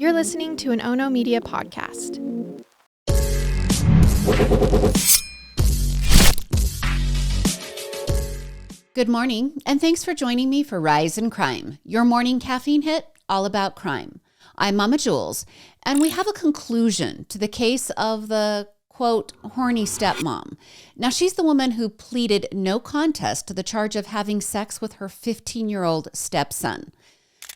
You're listening to an Ono Media podcast. Good morning, and thanks for joining me for Rise in Crime, your morning caffeine hit all about crime. I'm Mama Jules, and we have a conclusion to the case of the, quote, horny stepmom. Now, she's the woman who pleaded no contest to the charge of having sex with her 15-year-old stepson.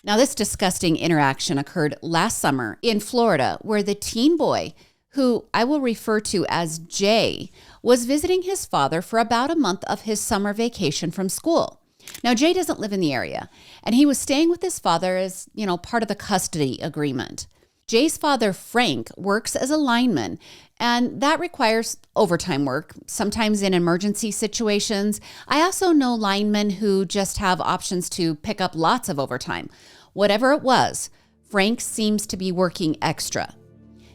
Now, this disgusting interaction occurred last summer in Florida, where the teen boy, who I will refer to as Jay, was visiting his father for about a month of his summer vacation from school. Now, Jay doesn't live in the area, and he was staying with his father as, part of the custody agreement. Jay's father, Frank, works as a lineman, and that requires overtime work, sometimes in emergency situations. I also know linemen who just have options to pick up lots of overtime. Whatever it was, Frank seems to be working extra.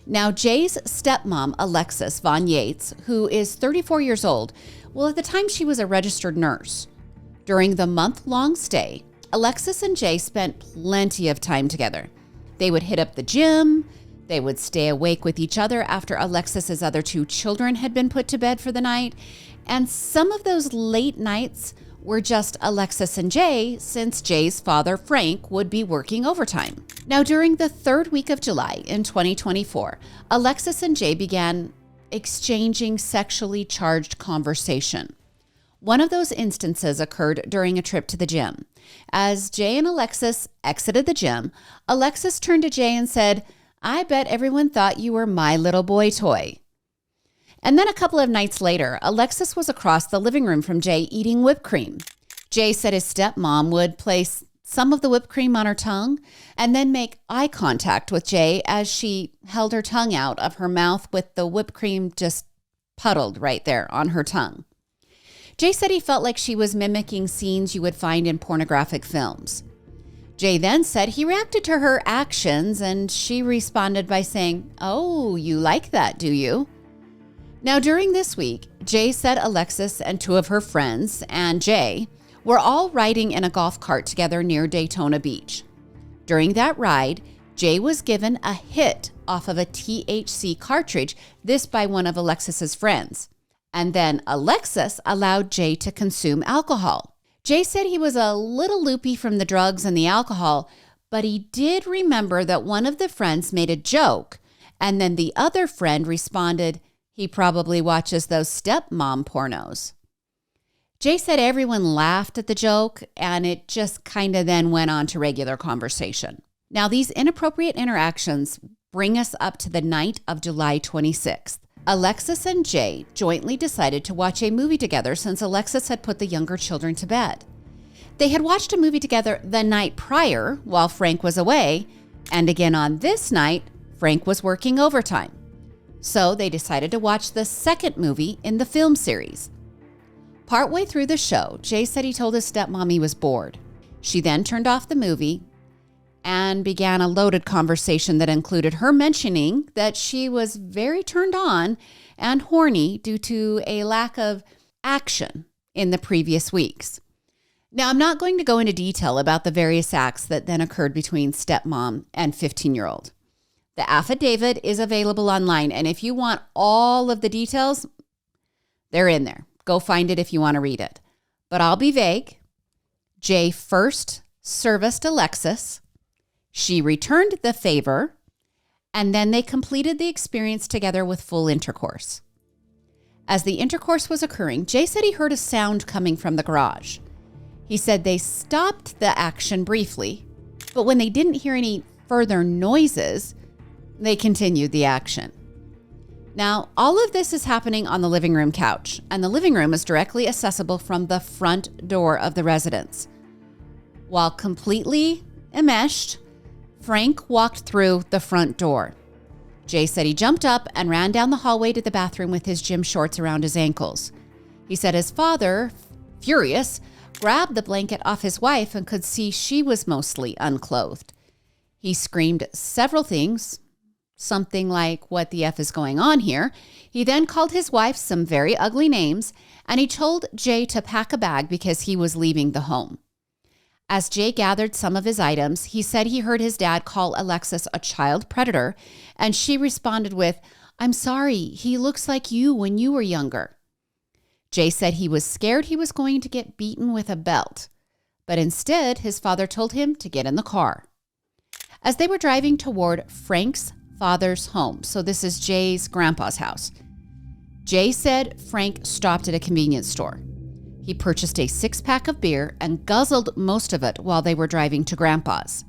Now, Jay's stepmom, Alexis Von Yates, who is 34 years old, well, at the time she was a registered nurse. During the month-long stay, Alexis and Jay spent plenty of time together. They would hit up the gym. They would stay awake with each other after Alexis's other two children had been put to bed for the night. And some of those late nights were just Alexis and Jay, since Jay's father, Frank, would be working overtime. Now, during the third week of July in 2024, Alexis and Jay began exchanging sexually charged conversation. One of those instances occurred during a trip to the gym. As Jay and Alexis exited the gym, Alexis turned to Jay and said, "I bet everyone thought you were my little boy toy." And then a couple of nights later, Alexis was across the living room from Jay eating whipped cream. Jay said his stepmom would place some of the whipped cream on her tongue and then make eye contact with Jay as she held her tongue out of her mouth with the whipped cream just puddled right there on her tongue. Jay said he felt like she was mimicking scenes you would find in pornographic films. Jay then said he reacted to her actions, and she responded by saying, "Oh, you like that, do you?" Now, during this week, Jay said Alexis and two of her friends and Jay were all riding in a golf cart together near Daytona Beach. During that ride, Jay was given a hit off of a THC cartridge, this by one of Alexis's friends. And then Alexis allowed Jay to consume alcohol. Jay said he was a little loopy from the drugs and the alcohol, but he did remember that one of the friends made a joke, and then the other friend responded, "He probably watches those stepmom pornos." Jay said everyone laughed at the joke, and it just kind of then went on to regular conversation. Now, these inappropriate interactions bring us up to the night of July 26th. Alexis and Jay jointly decided to watch a movie together since Alexis had put the younger children to bed. They had watched a movie together the night prior while Frank was away, and again on this night, Frank was working overtime. So they decided to watch the second movie in the film series. Partway through the show, Jay said he told his stepmom he was bored. She then turned off the movie and began a loaded conversation that included her mentioning that she was very turned on and horny due to a lack of action in the previous weeks. Now, I'm not going to go into detail about the various acts that then occurred between stepmom and 15-year-old. The affidavit is available online, and if you want all of the details, they're in there. Go find it if you want to read it. But I'll be vague. Jay first serviced Alexis. She returned the favor, and then they completed the experience together with full intercourse. As the intercourse was occurring, Jay said he heard a sound coming from the garage. He said they stopped the action briefly, but when they didn't hear any further noises, they continued the action. Now, all of this is happening on the living room couch, and the living room is directly accessible from the front door of the residence. While completely enmeshed, Frank walked through the front door. Jay said he jumped up and ran down the hallway to the bathroom with his gym shorts around his ankles. He said his father, furious, grabbed the blanket off his wife and could see she was mostly unclothed. He screamed several things, something like, "What the F is going on here?" He then called his wife some very ugly names, and he told Jay to pack a bag because he was leaving the home. As Jay gathered some of his items, he said he heard his dad call Alexis a child predator, and she responded with, "I'm sorry, he looks like you when you were younger." Jay said he was scared he was going to get beaten with a belt, but instead his father told him to get in the car. As they were driving toward Frank's father's home, so this is Jay's grandpa's house, Jay said Frank stopped at a convenience store. He purchased a 6-pack of beer and guzzled most of it while they were driving to Grandpa's.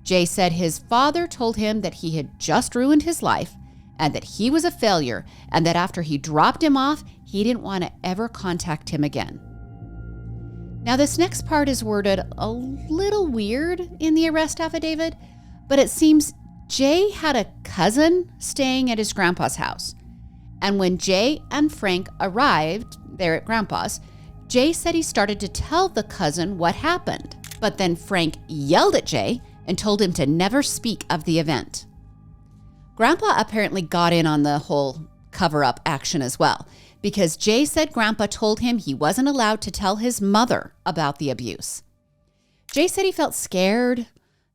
Jay said his father told him that he had just ruined his life and that he was a failure, and that after he dropped him off, he didn't want to ever contact him again. Now, this next part is worded a little weird in the arrest affidavit, but it seems Jay had a cousin staying at his grandpa's house. And when Jay and Frank arrived there at Grandpa's, Jay said he started to tell the cousin what happened, but then Frank yelled at Jay and told him to never speak of the event. Grandpa apparently got in on the whole cover-up action as well, because Jay said Grandpa told him he wasn't allowed to tell his mother about the abuse. Jay said he felt scared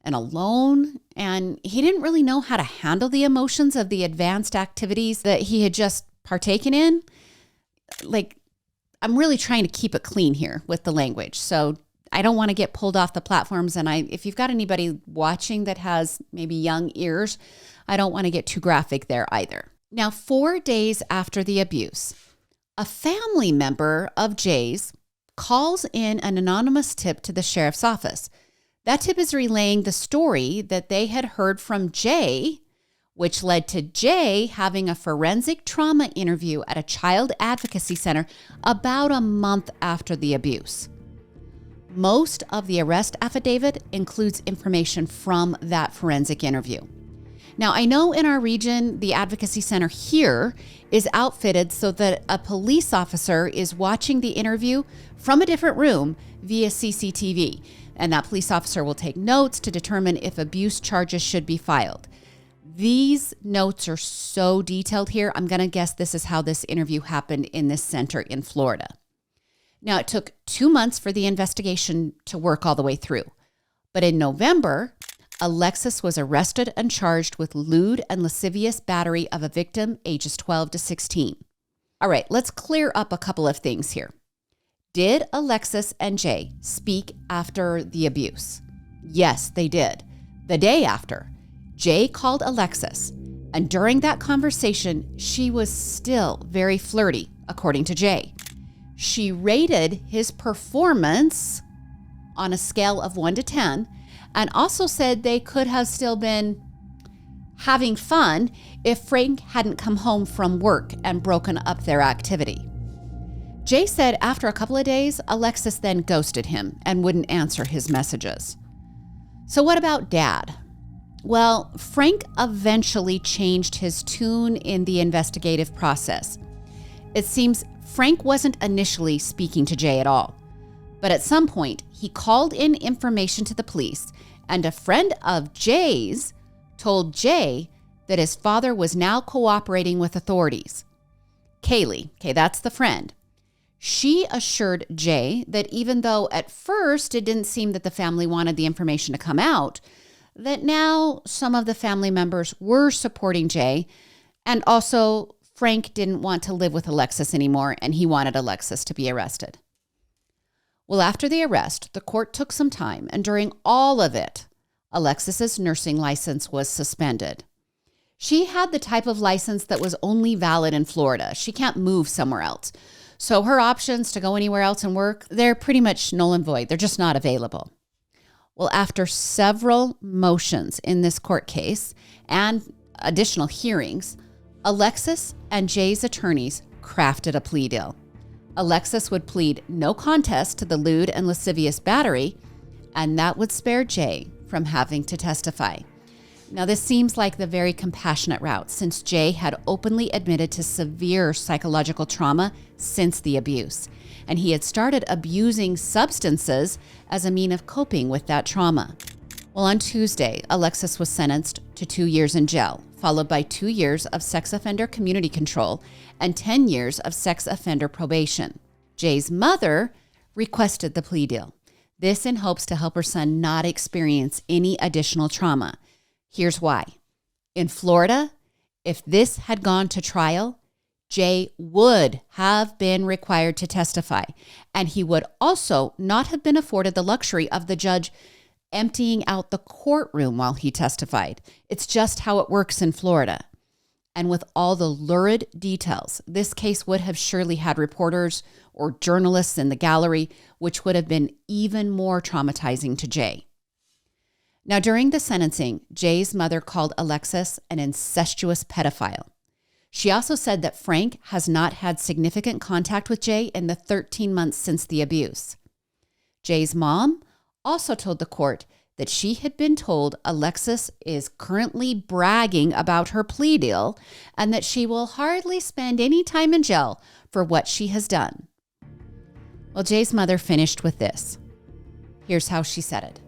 and alone, and he didn't really know how to handle the emotions of the advanced activities that he had just partaken in. I'm really trying to keep it clean here with the language, so I don't want to get pulled off the platforms. And if you've got anybody watching that has maybe young ears, I don't want to get too graphic there either. Now, 4 days after the abuse, a family member of Jay's calls in an anonymous tip to the sheriff's office. That tip is relaying the story that they had heard from Jay, which led to Jay having a forensic trauma interview at a child advocacy center about a month after the abuse. Most of the arrest affidavit includes information from that forensic interview. Now, I know in our region, the advocacy center here is outfitted so that a police officer is watching the interview from a different room via CCTV, and that police officer will take notes to determine if abuse charges should be filed. These notes are so detailed here. I'm going to guess this is how this interview happened in this center in Florida. Now, it took 2 months for the investigation to work all the way through. But in November, Alexis was arrested and charged with lewd and lascivious battery of a victim ages 12 to 16. All right, let's clear up a couple of things here. Did Alexis and Jay speak after the abuse? Yes, they did. The day after, Jay called Alexis, and during that conversation, she was still very flirty, according to Jay. She rated his performance on a scale of 1 to 10, and also said they could have still been having fun if Frank hadn't come home from work and broken up their activity. Jay said after a couple of days, Alexis then ghosted him and wouldn't answer his messages. So what about Dad? Well, Frank eventually changed his tune in the investigative process. It seems Frank wasn't initially speaking to Jay at all, but at some point he called in information to the police, and a friend of Jay's told Jay that his father was now cooperating with authorities. Kaylee, that's the friend. She assured Jay that even though at first it didn't seem that the family wanted the information to come out, that now some of the family members were supporting Jay, and also Frank didn't want to live with Alexis anymore, and he wanted Alexis to be arrested. Well, after the arrest, the court took some time, and during all of it, Alexis's nursing license was suspended. She had the type of license that was only valid in Florida. She can't move somewhere else. So her options to go anywhere else and work, they're pretty much null and void. They're just not available. Well, after several motions in this court case and additional hearings, Alexis and Jay's attorneys crafted a plea deal. Alexis would plead no contest to the lewd and lascivious battery, and that would spare Jay from having to testify. Now, this seems like the very compassionate route, since Jay had openly admitted to severe psychological trauma since the abuse, and he had started abusing substances as a mean of coping with that trauma. Well, on Tuesday, Alexis was sentenced to 2 years in jail, followed by 2 years of sex offender community control and 10 years of sex offender probation. Jay's mother requested the plea deal. This in hopes to help her son not experience any additional trauma. Here's why. In Florida, if this had gone to trial, Jay would have been required to testify, and he would also not have been afforded the luxury of the judge emptying out the courtroom while he testified. It's just how it works in Florida. And with all the lurid details, this case would have surely had reporters or journalists in the gallery, which would have been even more traumatizing to Jay. Now, during the sentencing, Jay's mother called Alexis an incestuous pedophile. She also said that Frank has not had significant contact with Jay in the 13 months since the abuse. Jay's mom also told the court that she had been told Alexis is currently bragging about her plea deal and that she will hardly spend any time in jail for what she has done. Well, Jay's mother finished with this. Here's how she said it.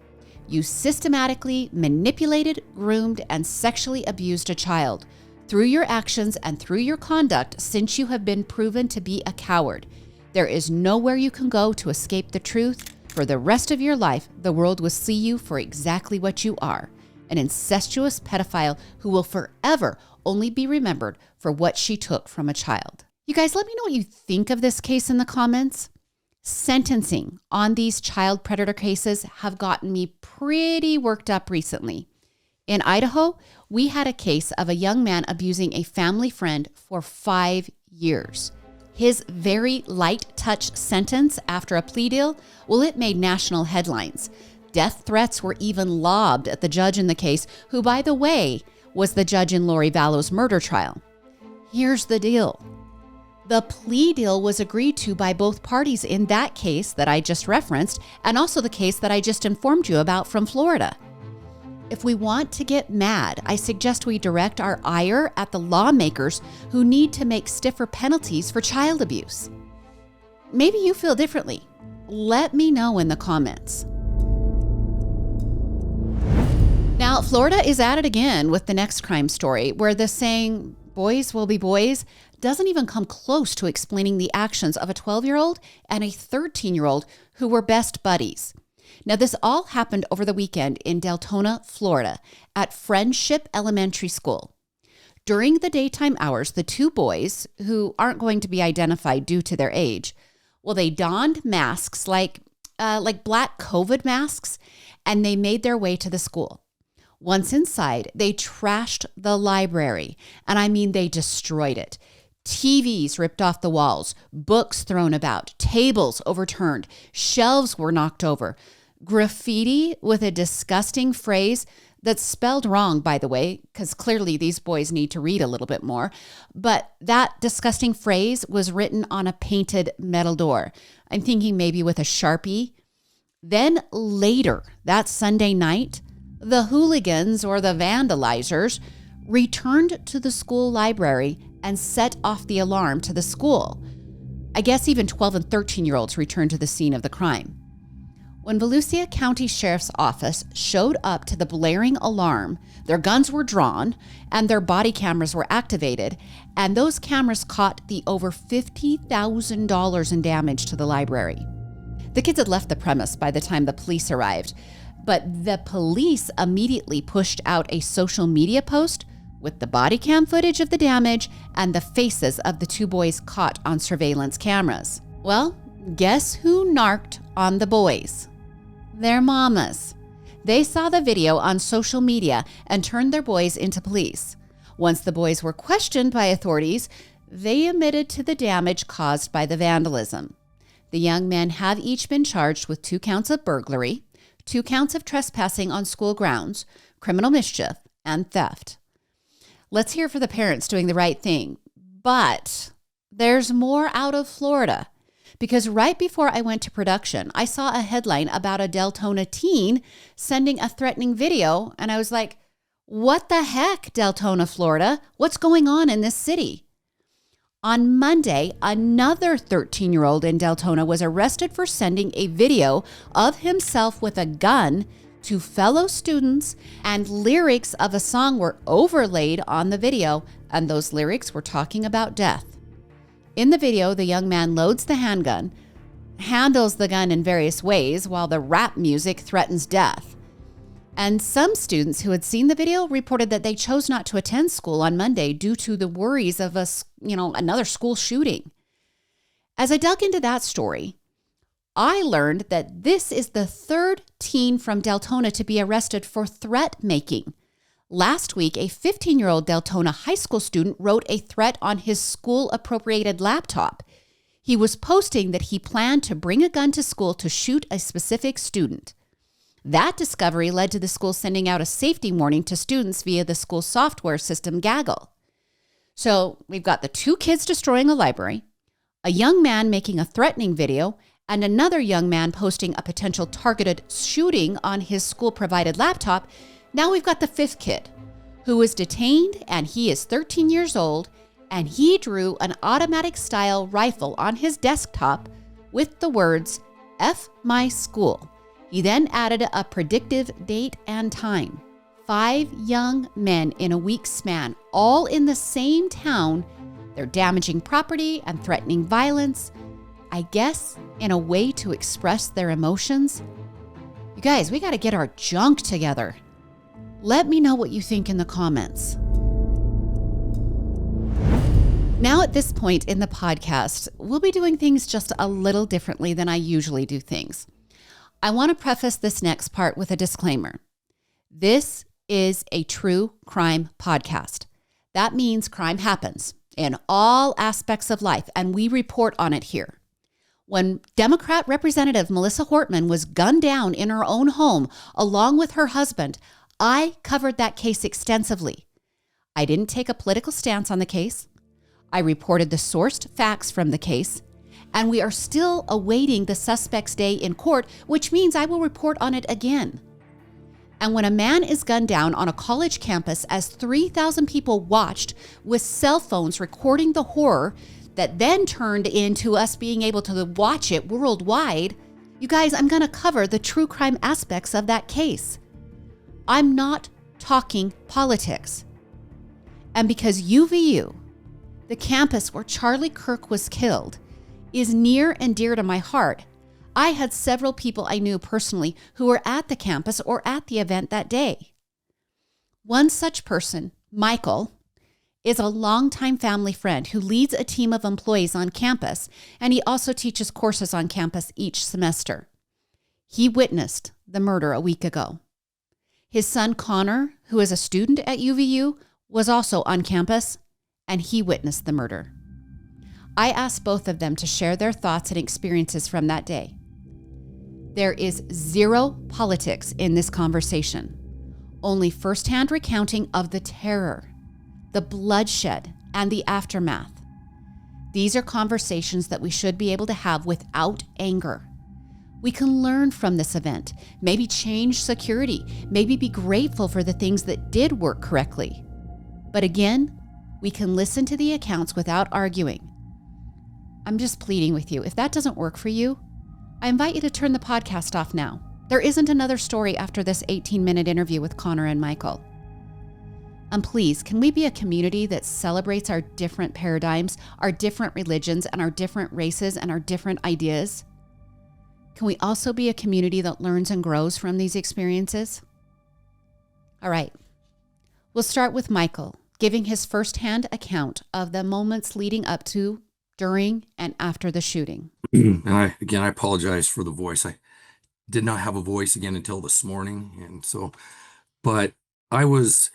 You systematically manipulated, groomed, and sexually abused a child through your actions and through your conduct since you have been proven to be a coward. There is nowhere you can go to escape the truth. For the rest of your life, the world will see you for exactly what you are, an incestuous pedophile who will forever only be remembered for what she took from a child. You guys, let me know what you think of this case in the comments. Sentencing on these child predator cases have gotten me pretty worked up recently. In Idaho, we had a case of a young man abusing a family friend for 5 years. His very light touch sentence after a plea deal, well, it made national headlines. Death threats were even lobbed at the judge in the case, who, by the way, was the judge in Lori Vallow's murder trial. Here's the deal. The plea deal was agreed to by both parties in that case that I just referenced, and also the case that I just informed you about from Florida. If we want to get mad, I suggest we direct our ire at the lawmakers who need to make stiffer penalties for child abuse. Maybe you feel differently. Let me know in the comments. Now, Florida is at it again with the next crime story, where the saying, boys will be boys, doesn't even come close to explaining the actions of a 12-year-old and a 13-year-old who were best buddies. Now, this all happened over the weekend in Deltona, Florida, at Friendship Elementary School. During the daytime hours, the two boys, who aren't going to be identified due to their age, well, they donned masks like black COVID masks, and they made their way to the school. Once inside, they trashed the library, and I mean they destroyed it. TVs ripped off the walls, books thrown about, tables overturned, shelves were knocked over. Graffiti with a disgusting phrase that's spelled wrong, by the way, because clearly these boys need to read a little bit more. But that disgusting phrase was written on a painted metal door. I'm thinking maybe with a Sharpie. Then later, that Sunday night, the hooligans or the vandalizers returned to the school library and set off the alarm to the school. I guess even 12 and 13-year-olds returned to the scene of the crime. When Volusia County Sheriff's Office showed up to the blaring alarm, their guns were drawn and their body cameras were activated, and those cameras caught the over $50,000 in damage to the library. The kids had left the premise by the time the police arrived, but the police immediately pushed out a social media post with the body cam footage of the damage and the faces of the two boys caught on surveillance cameras. Well, guess who narked on the boys? Their mamas. They saw the video on social media and turned their boys into police. Once the boys were questioned by authorities, they admitted to the damage caused by the vandalism. The young men have each been charged with 2 counts of burglary, 2 counts of trespassing on school grounds, criminal mischief, and theft. Let's hear for the parents doing the right thing. But there's more out of Florida. Because right before I went to production, I saw a headline about a Deltona teen sending a threatening video, and I was like, what the heck, Deltona, Florida? What's going on in this city? On Monday, another 13-year-old in Deltona was arrested for sending a video of himself with a gun to fellow students, and lyrics of a song were overlaid on the video, and those lyrics were talking about death. In the video, the young man loads the handgun, handles the gun in various ways while the rap music threatens death. And some students who had seen the video reported that they chose not to attend school on Monday due to the worries of another school shooting. As I dug into that story, I learned that this is the third teen from Deltona to be arrested for threat making. Last week, a 15-year-old Deltona high school student wrote a threat on his school-appropriated laptop. He was posting that he planned to bring a gun to school to shoot a specific student. That discovery led to the school sending out a safety warning to students via the school software system Gaggle. So we've got the two kids destroying a library, a young man making a threatening video, and another young man posting a potential targeted shooting on his school-provided laptop. Now we've got the fifth kid who was detained, and he is 13 years old, and he drew an automatic-style rifle on his desktop with the words, "F my school." He then added a predictive date and time. 5 young men in a week's span, all in the same town. They're damaging property and threatening violence, I guess in a way to express their emotions. You guys, we got to get our junk together. Let me know what you think in the comments. Now at this point in the podcast, we'll be doing things just a little differently than I usually do things. I want to preface this next part with a disclaimer. This is a true crime podcast. That means crime happens in all aspects of life, and we report on it here. When Democrat Representative Melissa Hortman was gunned down in her own home along with her husband, I covered that case extensively. I didn't take a political stance on the case. I reported the sourced facts from the case, and we are still awaiting the suspect's day in court, which means I will report on it again. And when a man is gunned down on a college campus as 3,000 people watched with cell phones recording the horror that then turned into us being able to watch it worldwide, you guys, I'm going to cover the true crime aspects of that case. I'm not talking politics. And because UVU, the campus where Charlie Kirk was killed, is near and dear to my heart, I had several people I knew personally who were at the campus or at the event that day. One such person, Michael, is a longtime family friend who leads a team of employees on campus, and he also teaches courses on campus each semester. He witnessed the murder a week ago. His son, Connor, who is a student at UVU, was also on campus, and he witnessed the murder. I asked both of them to share their thoughts and experiences from that day. There is zero politics in this conversation, only firsthand recounting of the terror, the bloodshed, and the aftermath. These are conversations that we should be able to have without anger. We can learn from this event, maybe change security, maybe be grateful for the things that did work correctly. But again, we can listen to the accounts without arguing. I'm just pleading with you. If that doesn't work for you, I invite you to turn the podcast off now. There isn't another story after this 18-minute interview with Connor and Michael. And please, can we be a community that celebrates our different paradigms, our different religions, and our different races, and our different ideas? Can we also be a community that learns and grows from these experiences? All right. We'll start with Michael, giving his firsthand account of the moments leading up to, during, and after the shooting. And I apologize for the voice. I did not have a voice again until this morning. But I was,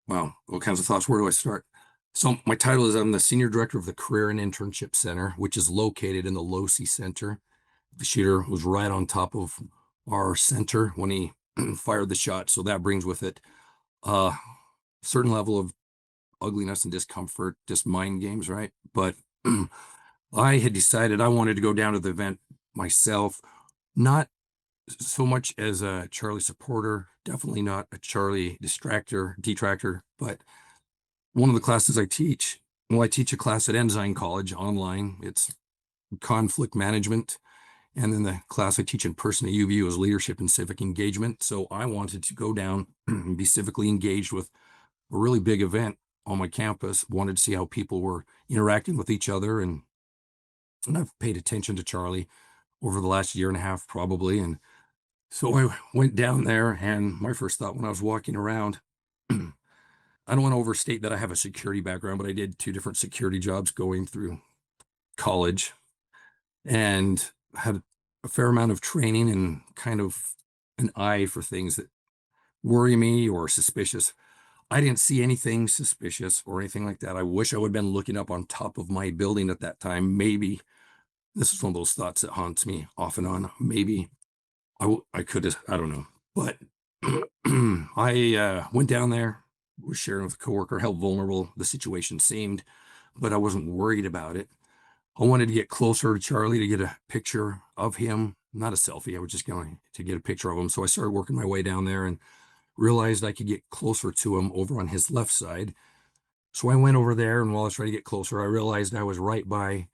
wow, all kinds of thoughts. Where do I start? So my title is I'm the Senior Director of the Career and Internship Center, which is located in the Losi Center. The shooter was right on top of our center when he fired the shot. So that brings with it a certain level of ugliness and discomfort, just mind games, right? But I had decided I wanted to go down to the event myself, not so much as a Charlie supporter, definitely not a Charlie detractor, but one of the classes I teach, I teach a class at Ensign College online. It's conflict management. And then the class I teach in person at UVU is leadership and civic engagement. So I wanted to go down and be civically engaged with a really big event on my campus, wanted to see how people were interacting with each other and And I've paid attention to Charlie over the last year and a half, probably. And so I went down there, and my first thought when I was walking around, I don't want to overstate that I have a security background, but I did 2 different security jobs going through college and had a fair amount of training and kind of an eye for things that worry me or suspicious. I didn't see anything suspicious or anything like that. I wish I would have been looking up on top of my building at that time. Maybe this is one of those thoughts that haunts me off and on. Maybe I could have, I don't know. But I went down there, was sharing with a coworker how vulnerable the situation seemed, but I wasn't worried about it. I wanted to get closer to Charlie to get a picture of him, not a selfie. I was just going to get a picture of him. So I started working my way down there and realized I could get closer to him over on his left side. So I went over there, and while I was trying to get closer, I realized I was right by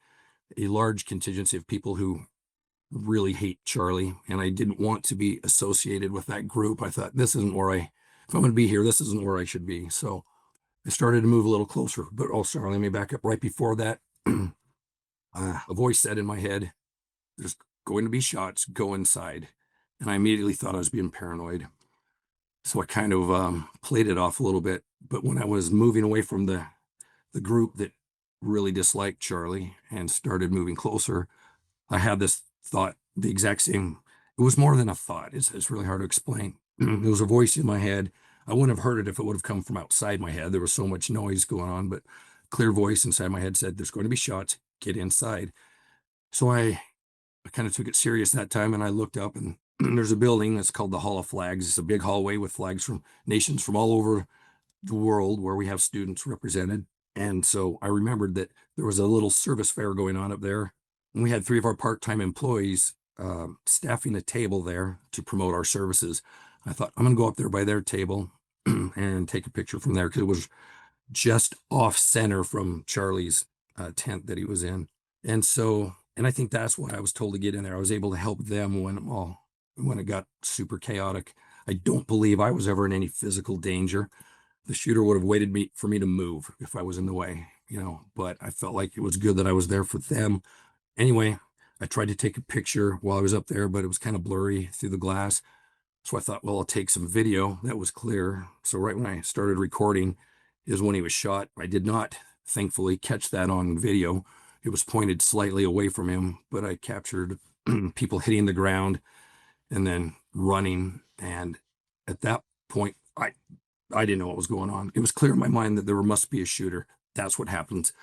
a large contingency of people who really hate Charlie, and I didn't want to be associated with that group. I thought, this isn't where if I'm going to be here, this isn't where I should be. So I started to move a little closer, but oh, sorry, let me back up. Right before that, a voice said in my head, there's going to be shots, go inside. And I immediately thought I was being paranoid. So I kind of played it off a little bit. But when I was moving away from the group that really disliked Charlie and started moving closer, I had this thought, the exact same. It was more than a thought. It's really hard to explain. It was a voice in my head. I wouldn't have heard it if it would have come from outside my head. There was so much noise going on, but clear voice inside my head said, there's going to be shots, get inside. So I kind of took it serious that time, and I looked up, and there's a building that's called the Hall of Flags. It's a big hallway with flags from nations from all over the world where we have students represented. And so I remembered that there was a little service fair going on up there. And we had 3 of our part-time employees staffing a table there to promote our services. I thought, I'm going to go up there by their table and take a picture from there, because it was just off center from Charlie's tent that he was in. And so, and I think that's why I was told to get in there. I was able to help them when it got super chaotic. I don't believe I was ever in any physical danger. The shooter would have waited for me to move if I was in the way, but I felt like it was good that I was there for them. Anyway, I tried to take a picture while I was up there, but it was kind of blurry through the glass. So I thought, well, I'll take some video. That was clear. So right when I started recording is when he was shot. I did not, thankfully, catch that on video. It was pointed slightly away from him, but I captured people hitting the ground and then running. And at that point, I didn't know what was going on. It was clear in my mind that there must be a shooter. That's what happens.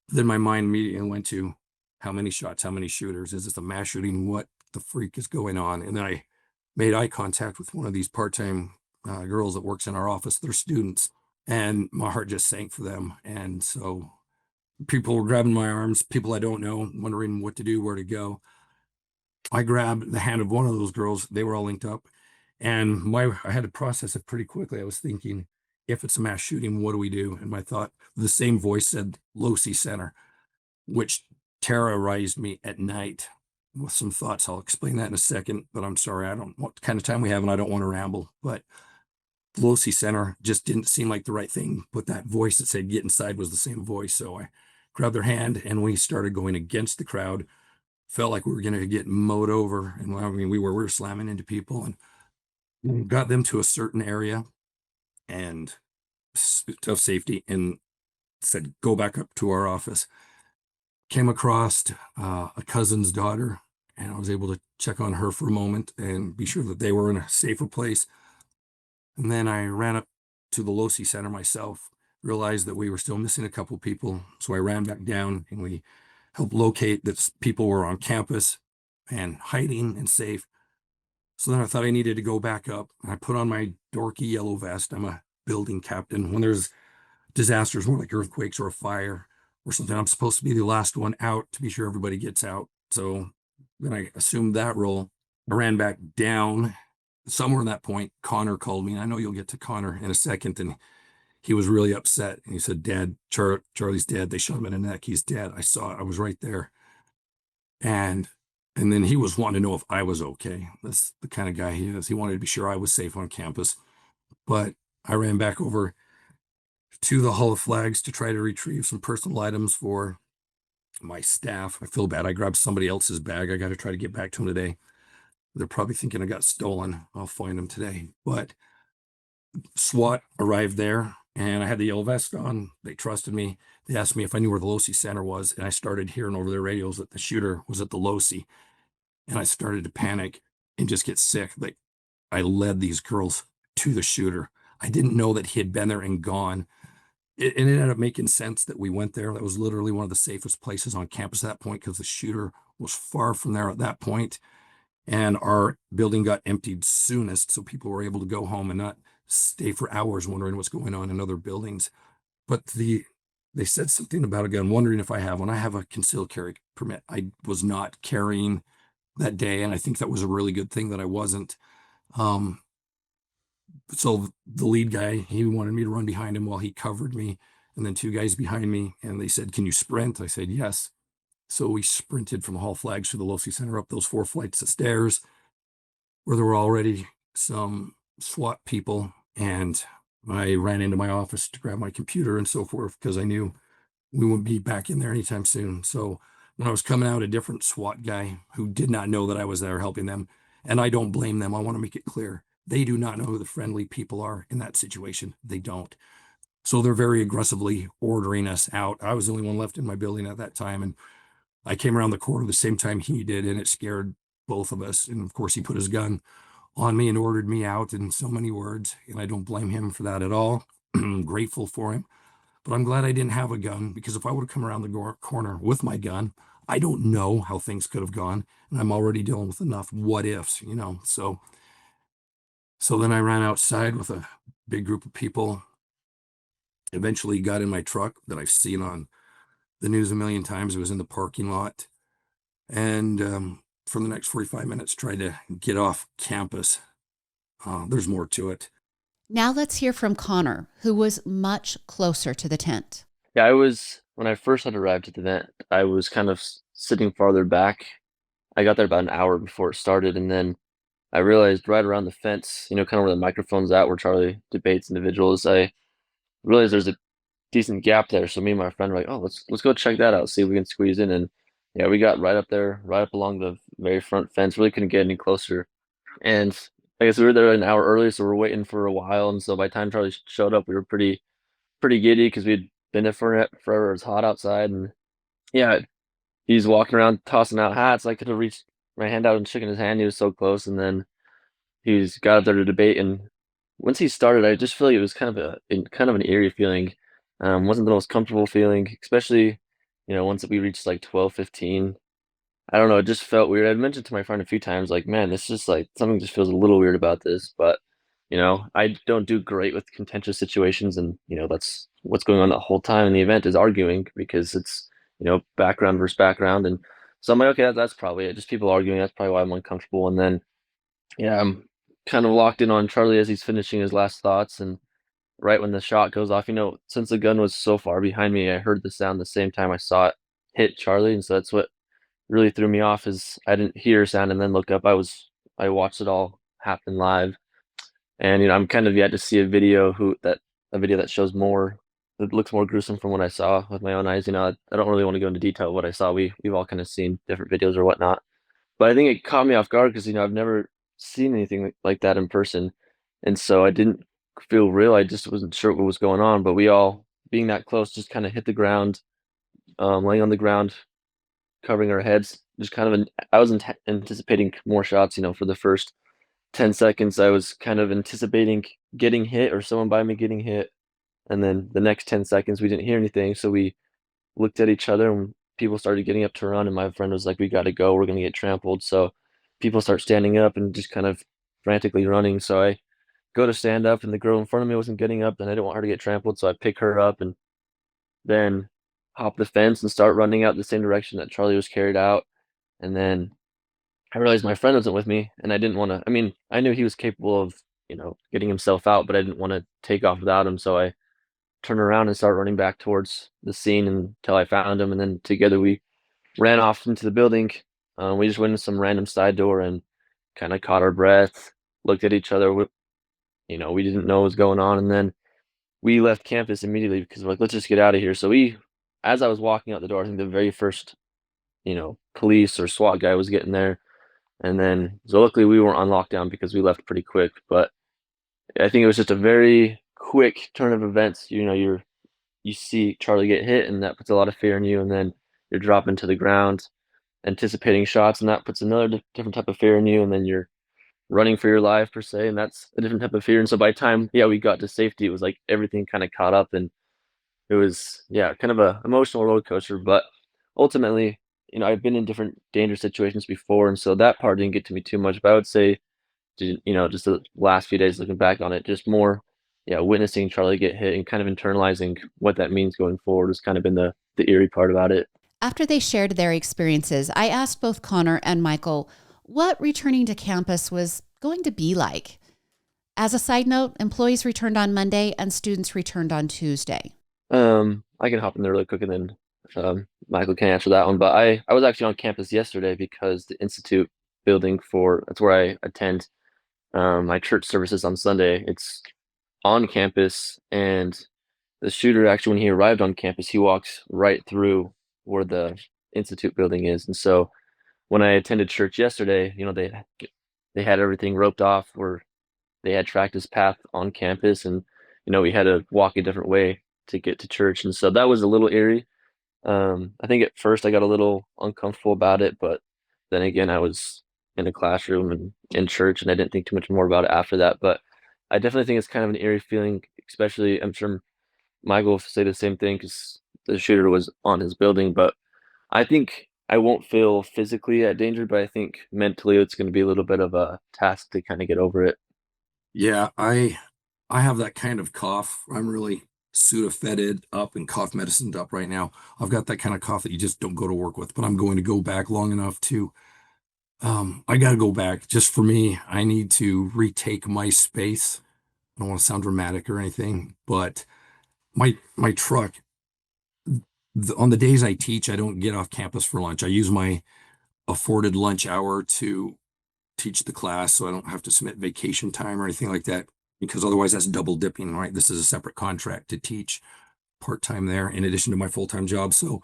Then my mind immediately went to how many shots, how many shooters? Is this a mass shooting? What the freak is going on? And then I made eye contact with one of these part-time girls that works in our office. They're students, and my heart just sank for them. And so people were grabbing my arms, people I don't know, wondering what to do, where to go. I grabbed the hand of one of those girls. They were all linked up, and I had to process it pretty quickly. I was thinking, if it's a mass shooting, what do we do? And my thought, the same voice said Losi Center, which terrorized me at night with some thoughts. I'll explain that in a second, but I'm sorry, I don't know what kind of time we have, and I don't want to ramble. But Losi Center just didn't seem like the right thing. But that voice that said get inside was the same voice. So I grabbed their hand, and we started going against the crowd. Felt like we were going to get mowed over. And I mean, we were slamming into people, and got them to a certain area and of safety, and said, go back up to our office. Came across a cousin's daughter, and I was able to check on her for a moment and be sure that they were in a safer place. And then I ran up to the Losi Center myself, realized that we were still missing a couple people. So I ran back down, and we helped locate that people were on campus and hiding and safe. So then I thought I needed to go back up, and I put on my dorky yellow vest. I'm a building captain. When there's disasters, more like earthquakes or a fire or something, I'm supposed to be the last one out to be sure everybody gets out. So then I assumed that role. I ran back down. Somewhere in that point, Connor called me. And I know you'll get to Connor in a second. And he was really upset. And he said, Dad, Charlie's dead. They shot him in the neck. He's dead. I saw it. I was right there. And then he was wanting to know if I was okay. That's the kind of guy he is. He wanted to be sure I was safe on campus. But I ran back over to the Hall of Flags to try to retrieve some personal items for my staff. I feel bad. I grabbed somebody else's bag. I got to try to get back to them today. They're probably thinking I got stolen. I'll find them today. But SWAT arrived there and I had the yellow vest on. They trusted me. They asked me if I knew where the Losi Center was. And I started hearing over their radios that the shooter was at the Losi. And I started to panic and just get sick. Like, I led these girls to the shooter. I didn't know that he had been there and gone. It ended up making sense that we went there. That was literally one of the safest places on campus at that point because the shooter was far from there at that point. And our building got emptied soonest, so people were able to go home and not stay for hours wondering what's going on in other buildings. But they said something about a gun, wondering if I have one. I have a concealed carry permit. I was not carrying that day, and I think that was a really good thing that I wasn't. So the lead guy, he wanted me to run behind him while he covered me, and then two guys behind me, and they said, "Can you sprint?" I said, "Yes." So we sprinted from the hall flags to the Losi Center up those 4 flights of stairs where there were already some SWAT people, and I ran into my office to grab my computer and so forth because I knew we wouldn't be back in there anytime soon. So when I was coming out, a different SWAT guy who did not know that I was there helping them, and I don't blame them. I want to make it clear. They do not know who the friendly people are in that situation. They don't. So they're very aggressively ordering us out. I was the only one left in my building at that time, and I came around the corner the same time he did, and it scared both of us. And of course, he put his gun on me and ordered me out in so many words, and I don't blame him for that at all. I'm grateful for him. But I'm glad I didn't have a gun, because if I would have come around the corner with my gun, I don't know how things could have gone. And I'm already dealing with enough what ifs, you know. So then I ran outside with a big group of people, eventually got in my truck that I've seen on the news a million times. It was in the parking lot. And for the next 45 minutes, tried to get off campus. There's more to it. Now let's hear from Connor, who was much closer to the tent. Yeah, when I first had arrived at the event, I was kind of sitting farther back. I got there about an hour before it started, and then I realized right around the fence, kind of where the microphone's at, where Charlie debates individuals, I realized there's a decent gap there. So me and my friend were like, "Oh, let's go check that out, see if we can squeeze in." And yeah, we got right up there, right up along the very front fence. Really couldn't get any closer. And I guess we were there an hour early, so we're waiting for a while. And so by the time Charlie showed up, we were pretty giddy because we'd been there for forever. It was hot outside, and yeah, he's walking around tossing out hats. I could have reached my hand out and shaken his hand. He was so close, and then he's got up there to debate. And once he started, I just feel like it was kind of an eerie feeling. Wasn't the most comfortable feeling, especially once we reached like 12:15. I don't know, it just felt weird. I'd mentioned to my friend a few times, like, man, this just like something just feels a little weird about this. But I don't do great with contentious situations, and that's what's going on the whole time in the event is arguing because it's background versus background, and so I'm like, okay, that's probably it. Just people arguing. That's probably why I'm uncomfortable. And then yeah, I'm kind of locked in on Charlie as he's finishing his last thoughts, and right when the shot goes off, since the gun was so far behind me, I heard the sound the same time I saw it hit Charlie, and so that's what really threw me off is I didn't hear sound and then look up. I watched it all happen live, and I'm kind of yet to see a video that shows more that looks more gruesome from what I saw with my own eyes. I don't really want to go into detail of what I saw. We've all kind of seen different videos or whatnot, but I think it caught me off guard because I've never seen anything like that in person, and so I didn't feel real. I just wasn't sure what was going on. But we all, being that close, just kind of hit the ground, laying on the ground, covering our heads. Just I was anticipating more shots. For the first 10 seconds, I was kind of anticipating getting hit or someone by me getting hit, and then the next 10 seconds we didn't hear anything. So we looked at each other and people started getting up to run, and my friend was like, "We got to go. We're gonna get trampled." So people start standing up and just kind of frantically running. So I go to stand up, and the girl in front of me wasn't getting up, and I didn't want her to get trampled, so I pick her up and then hop the fence and start running out the same direction that Charlie was carried out. And then I realized my friend wasn't with me, and I didn't want to. I mean, I knew he was capable of, getting himself out, but I didn't want to take off without him. So I turned around and started running back towards the scene until I found him, and then together we ran off into the building. We just went in some random side door and kind of caught our breath, looked at each other. We didn't know what was going on, and then we left campus immediately because we're like, let's just get out of here. So we as I was walking out the door, I think the very first, police or SWAT guy was getting there. And then, so luckily we weren't on lockdown because we left pretty quick. But I think it was just a very quick turn of events. You see Charlie get hit, and that puts a lot of fear in you. And then you're dropping to the ground, anticipating shots, and that puts another different type of fear in you. And then you're running for your life per se, and that's a different type of fear. And so by the time, yeah, we got to safety, it was like everything kind of caught up, and it was, yeah, kind of a emotional roller coaster. But ultimately, I've been in different dangerous situations before, and so that part didn't get to me too much. But I would say, just the last few days looking back on it, just more, yeah, witnessing Charlie get hit and kind of internalizing what that means going forward has kind of been the eerie part about it. After they shared their experiences, I asked both Connor and Michael what returning to campus was going to be like. As a side note, employees returned on Monday and students returned on Tuesday. I can hop in there really quick, and then Michael can answer that one. But I was actually on campus yesterday because the Institute building that's where I attend my church services on Sunday. It's on campus, and the shooter actually, when he arrived on campus, he walks right through where the Institute building is. And so when I attended church yesterday, they had everything roped off where they had tracked his path on campus, and we had to walk a different way to get to church. And so that was a little eerie. I think at first I got a little uncomfortable about it, but then again, I was in a classroom and in church, and I didn't think too much more about it after that. But I definitely think it's kind of an eerie feeling, especially, I'm sure Michael will say the same thing because the shooter was on his building. But I think I won't feel physically at danger, but I think mentally it's going to be a little bit of a task to kind of get over it. Yeah, I have that kind of cough. I'm really Sudafeded up and cough medicined up right now. I've got that kind of cough that you just don't go to work with, but I'm going to go back long enough to I gotta go back. Just for me, I need to retake my space. I don't want to sound dramatic or anything, but my truck, on the days I teach, I don't get off campus for lunch. I use my afforded lunch hour to teach the class, so I don't have to submit vacation time or anything like that, because otherwise that's double dipping, right? This is a separate contract to teach part-time there in addition to my full-time job. So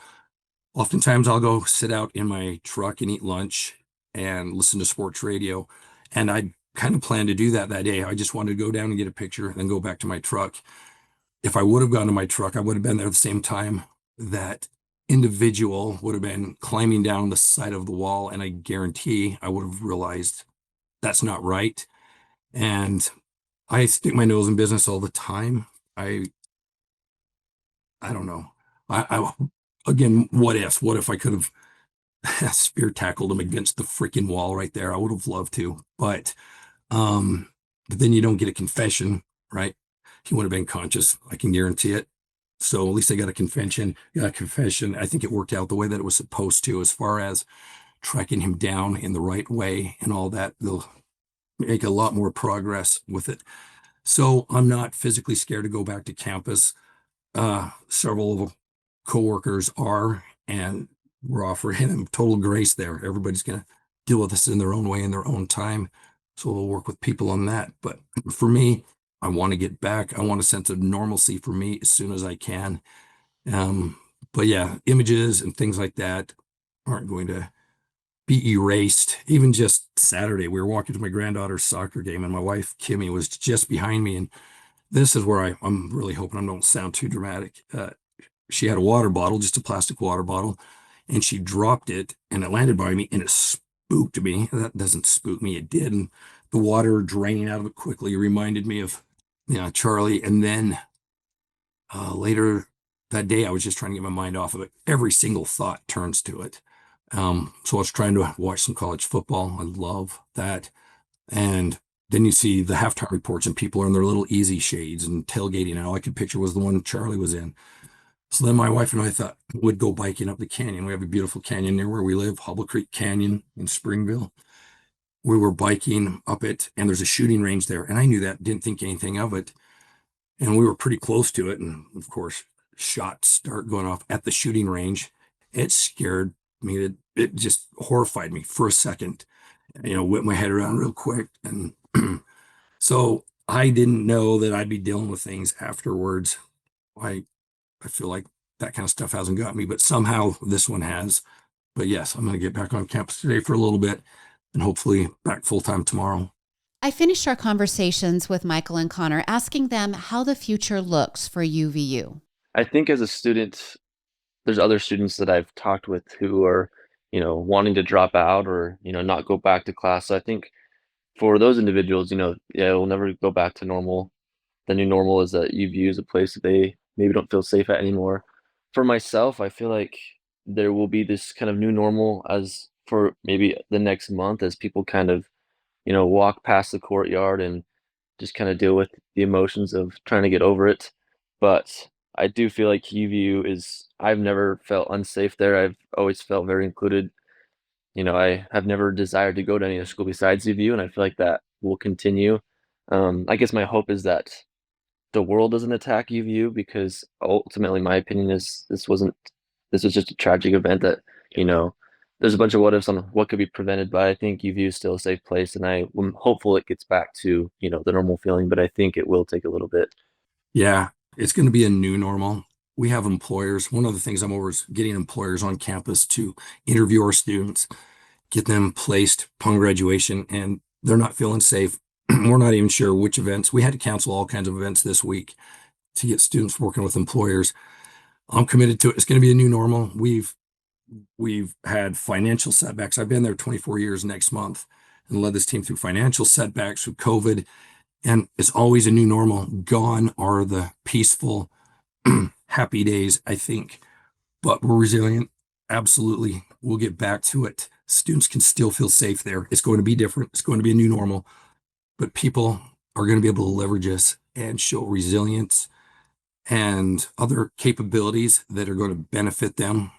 oftentimes I'll go sit out in my truck and eat lunch and listen to sports radio. And I kind of plan to do that day. I just wanted to go down and get a picture and then go back to my truck. If I would have gone to my truck, I would have been there at the same time that individual would have been climbing down the side of the wall. And I guarantee I would have realized that's not right. And I stick my nose in business all the time. I don't know. I again, what if? What if I could have spear tackled him against the freaking wall right there? I would have loved to, but then you don't get a confession, right? He would have been conscious. I can guarantee it. So at least I got a confession. Got a confession. I think it worked out the way that it was supposed to, as far as tracking him down in the right way and all that. They'll make a lot more progress with it. So I'm not physically scared to go back to campus. Several of coworkers are, and we're offering them total grace there. Everybody's going to deal with this in their own way, in their own time. So we'll work with people on that. But for me, I want to get back. I want a sense of normalcy for me as soon as I can. But yeah, images and things like that aren't going to be erased. Even just Saturday, we were walking to my granddaughter's soccer game, and my wife, Kimmy, was just behind me. And this is where I'm really hoping I don't sound too dramatic. She had a water bottle, just a plastic water bottle, and she dropped it, and it landed by me, and it spooked me. That doesn't spook me. It did. And the water draining out of it quickly reminded me of, Charlie. And then later that day, I was just trying to get my mind off of it. Every single thought turns to it. So I was trying to watch some college football. I love that. And then you see the halftime reports, and people are in their little easy shades and tailgating. And all I could picture was the one Charlie was in. So then my wife and I thought we'd go biking up the canyon. We have a beautiful canyon near where we live, Hubble Creek Canyon in Springville. We were biking up it, and there's a shooting range there. And I knew that, didn't think anything of it. And we were pretty close to it. And of course, shots start going off at the shooting range. It scared me. It just horrified me for a second. Whip my head around real quick. And so I didn't know that I'd be dealing with things afterwards. I feel like that kind of stuff hasn't got me, but somehow this one has. But yes, I'm going to get back on campus today for a little bit and hopefully back full time tomorrow. I finished our conversations with Michael and Connor, asking them how the future looks for UVU. I think as a student, there's other students that I've talked with who are, wanting to drop out or, not go back to class. So I think for those individuals, yeah, we'll never go back to normal. The new normal is that UVU is a place that they maybe don't feel safe at anymore. For myself, I feel like there will be this kind of new normal as for maybe the next month as people kind of, walk past the courtyard and just kind of deal with the emotions of trying to get over it. But I do feel like UVU I've never felt unsafe there. I've always felt very included. I have never desired to go to any other school besides UVU, and I feel like that will continue. I guess my hope is that the world doesn't attack UVU because ultimately my opinion is this was just a tragic event that, there's a bunch of what ifs on what could be prevented, but I think UVU is still a safe place and I'm hopeful it gets back to, the normal feeling, but I think it will take a little bit. Yeah, it's going to be a new normal. We have employers. One of the things I'm over is getting employers on campus to interview our students, get them placed upon graduation, and they're not feeling safe. We're not even sure which events. We had to cancel all kinds of events this week to get students working with employers. I'm committed to it. It's going to be a new normal. We've had financial setbacks. I've been there 24 years next month and led this team through financial setbacks, through COVID, and it's always a new normal. Gone are the peaceful, happy days, I think, but we're resilient. Absolutely. We'll get back to it. Students can still feel safe there. It's going to be different. It's going to be a new normal, but people are going to be able to leverage us and show resilience and other capabilities that are going to benefit them.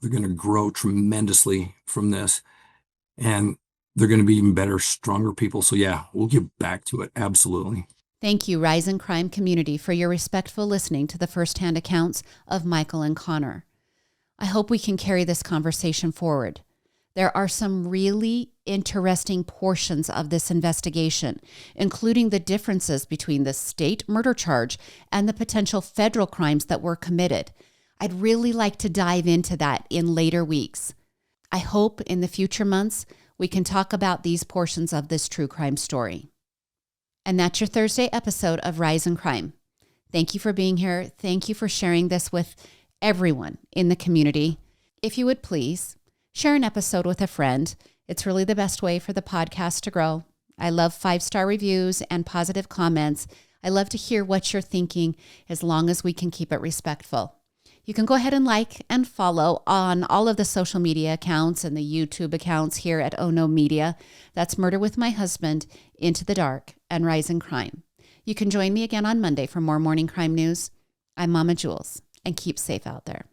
They're going to grow tremendously from this, and they're going to be even better, stronger people. So yeah, we'll get back to it. Absolutely. Thank you, Rise and Crime community, for your respectful listening to the firsthand accounts of Michael and Connor. I hope we can carry this conversation forward. There are some really interesting portions of this investigation, including the differences between the state murder charge and the potential federal crimes that were committed. I'd really like to dive into that in later weeks. I hope in the future months we can talk about these portions of this true crime story. And that's your Thursday episode of Rise and Crime. Thank you for being here. Thank you for sharing this with everyone in the community. If you would please, share an episode with a friend. It's really the best way for the podcast to grow. I love 5-star reviews and positive comments. I love to hear what you're thinking as long as we can keep it respectful. You can go ahead and like and follow on all of the social media accounts and the YouTube accounts here at Ono Media. That's Murder with My Husband, Into the Dark, and Rise in Crime. You can join me again on Monday for more morning crime news. I'm Mama Jules, and keep safe out there.